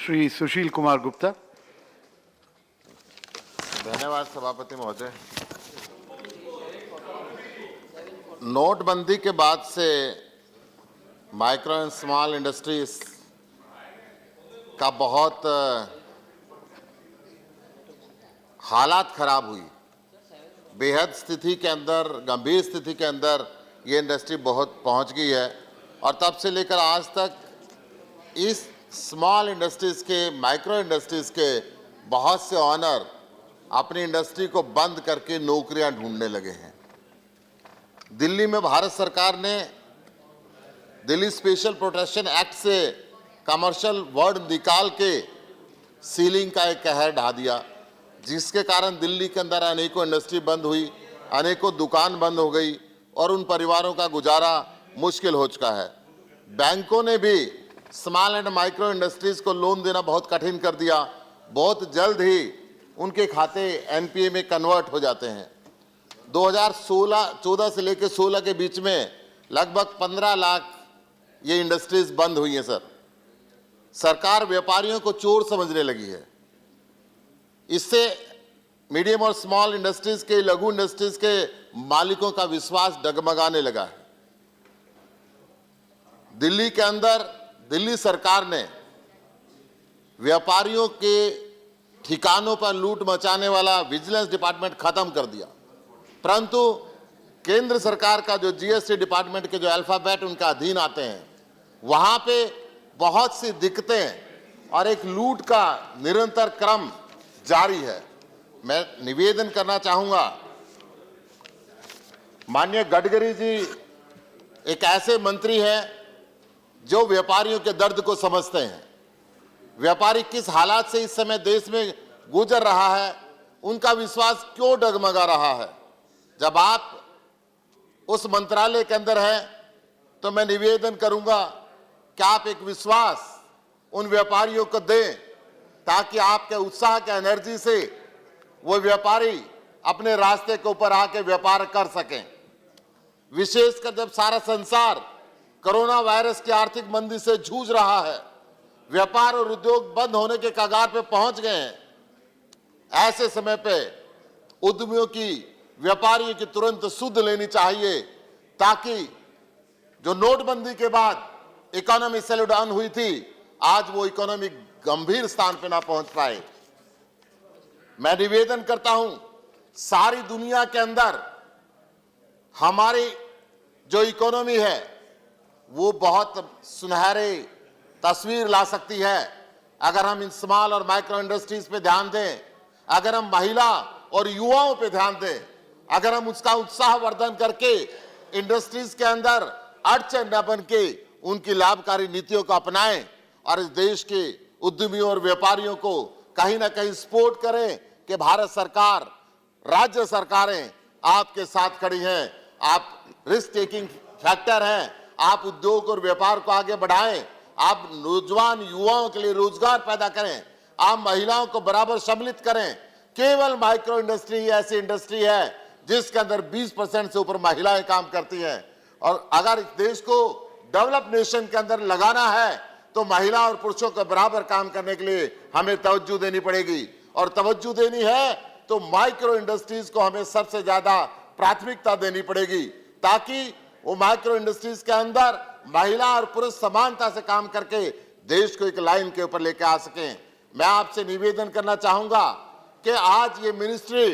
श्री सुशील कुमार गुप्ता। धन्यवाद सभापति महोदय। नोटबंदी के बाद से माइक्रो एंड स्मॉल इंडस्ट्रीज का बहुत हालात खराब हुई। बेहद स्थिति के अंदर, गंभीर स्थिति के अंदर ये इंडस्ट्री बहुत पहुंच गई है और तब से लेकर आज तक इस स्मॉल इंडस्ट्रीज के, माइक्रो इंडस्ट्रीज के बहुत से ऑनर अपनी इंडस्ट्री को बंद करके नौकरियां ढूंढने लगे हैं। दिल्ली में भारत सरकार ने दिल्ली स्पेशल प्रोटेक्शन एक्ट से कमर्शियल वर्ड निकाल के सीलिंग का एक कहर ढा दिया, जिसके कारण दिल्ली के अंदर अनेकों इंडस्ट्री बंद हुई, अनेकों दुकान बंद हो गई और उन परिवारों का गुजारा मुश्किल हो चुका है। बैंकों ने भी स्मॉल एंड माइक्रो इंडस्ट्रीज को लोन देना बहुत कठिन कर दिया। बहुत जल्द ही उनके खाते एनपीए में कन्वर्ट हो जाते हैं। 2014 से लेकर 16 के बीच में लगभग 15 लाख ये इंडस्ट्रीज बंद हुई हैं। सरकार व्यापारियों को चोर समझने लगी है। इससे मीडियम और स्मॉल इंडस्ट्रीज के, लघु इंडस्ट्रीज के मालिकों का विश्वास डगमगाने लगा है। दिल्ली के अंदर दिल्ली सरकार ने व्यापारियों के ठिकानों पर लूट मचाने वाला विजिलेंस डिपार्टमेंट खत्म कर दिया, परंतु केंद्र सरकार का जो जीएसटी डिपार्टमेंट के जो अल्फाबेट उनके अधीन आते हैं, वहां पे बहुत सी दिक्कतें और एक लूट का निरंतर क्रम जारी है। मैं निवेदन करना चाहूंगा, माननीय गडकरी जी एक ऐसे मंत्री हैं जो व्यापारियों के दर्द को समझते हैं। व्यापारी किस हालात से इस समय देश में गुजर रहा है, उनका विश्वास क्यों डगमगा रहा है। जब आप उस मंत्रालय के अंदर हैं तो मैं निवेदन करूंगा कि आप एक विश्वास उन व्यापारियों को दें, ताकि आपके उत्साह के एनर्जी से वो व्यापारी अपने रास्ते के ऊपर आके व्यापार कर सकें। विशेषकर जब सारा संसार कोरोना वायरस की आर्थिक मंदी से जूझ रहा है, व्यापार और उद्योग बंद होने के कगार पे पहुंच गए हैं, ऐसे समय पे उद्यमियों की, व्यापारियों की तुरंत सुध लेनी चाहिए, ताकि जो नोटबंदी के बाद इकोनॉमी स्लो डाउन हुई थी, आज वो इकोनॉमी गंभीर स्थान पे ना पहुंच पाए। मैं निवेदन करता हूं, सारी दुनिया के अंदर हमारी जो इकोनॉमी है वो बहुत सुनहरे तस्वीर ला सकती है अगर हम इन स्मॉल और माइक्रो इंडस्ट्रीज पे ध्यान दें, अगर हम महिला और युवाओं पे ध्यान दें, अगर हम उसका उत्साहवर्धन करके इंडस्ट्रीज के अंदर अड़चन न बन के उनकी लाभकारी नीतियों को अपनाएं और इस देश के उद्यमियों और व्यापारियों को कहीं ना कहीं सपोर्ट करें कि भारत सरकार, राज्य सरकारें आपके साथ खड़ी हैं। आप रिस्क टेकिंग फैक्टर हैं, आप उद्योग और व्यापार को आगे बढ़ाएं, आप नौजवान युवाओं के लिए रोजगार पैदा करें, आप महिलाओं को बराबर सम्मिलित करें। केवल माइक्रो इंडस्ट्री ऐसी इंडस्ट्री है जिसके अंदर 20% से ऊपर महिलाएं काम करती हैं, और अगर इस देश को डेवलप नेशन के अंदर लगाना है तो महिला और पुरुषों को बराबर काम करने के लिए हमें तवज्जो देनी पड़ेगी, और तवज्जो देनी है तो माइक्रो इंडस्ट्रीज को हमें सबसे ज्यादा प्राथमिकता देनी पड़ेगी, ताकि वो माइक्रो इंडस्ट्रीज के अंदर महिला और पुरुष समानता से काम करके देश को एक लाइन के ऊपर लेके आ सकें। मैं आपसे निवेदन करना चाहूंगा कि आज ये मिनिस्ट्री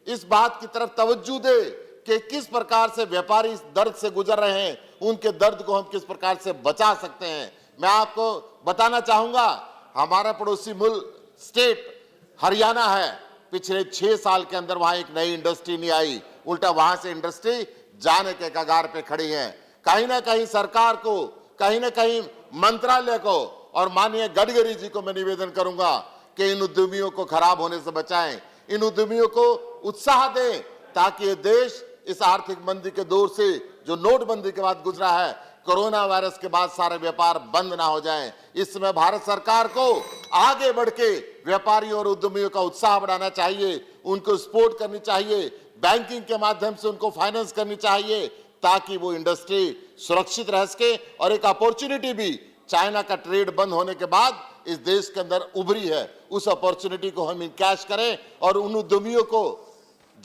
इस बात की तरफ तवज्जो दे कि किस प्रकार से व्यापारी इस दर्द से गुजर रहे हैं, उनके दर्द को हम किस प्रकार से बचा सकते हैं। मैं आपको बताना चाहूंगा, हमारा पड़ोसी मुल्क स्टेट हरियाणा है, पिछले 6 साल के अंदर वहां एक नई इंडस्ट्री नहीं आई, उल्टा वहां से इंडस्ट्री जाने के कगार पे खड़ी है। कहीं ना कहीं सरकार को, कहीं ना कहीं मंत्रालय को और माननीय गडकरी जी को मैं निवेदन करूंगा कि इन उद्यमियों को खराब होने से बचाएं, इन उद्यमियों को उत्साह दें, ताकि ये देश इस आर्थिक मंदी के दौर से जो नोटबंदी के बाद गुजरा है, कोरोना वायरस के बाद सारे व्यापार बंद ना हो जाएं। इस समय भारत सरकार को आगे बढ़ के व्यापारियों और उद्यमियों का उत्साह बढ़ाना चाहिए, उनको सपोर्ट करनी चाहिए, बैंकिंग के माध्यम से उनको फाइनेंस करनी चाहिए, ताकि वो इंडस्ट्री सुरक्षित रह सके और एक अपॉर्चुनिटी भी चाइना का ट्रेड बंद होने के बाद इस देश के अंदर उभरी है, उस अपॉर्चुनिटी को हम इनकैश करें और उन उद्यमियों को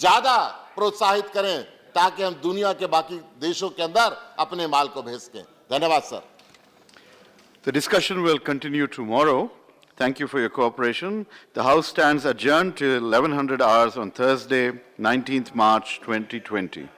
ज्यादा प्रोत्साहित करें ताकि हम दुनिया के बाकी देशों के अंदर अपने माल को भेज सकें। धन्यवाद sir. The discussion will continue tomorrow. Thank you for your cooperation. The House stands adjourned till 1100 hours on Thursday, 19th March 2020.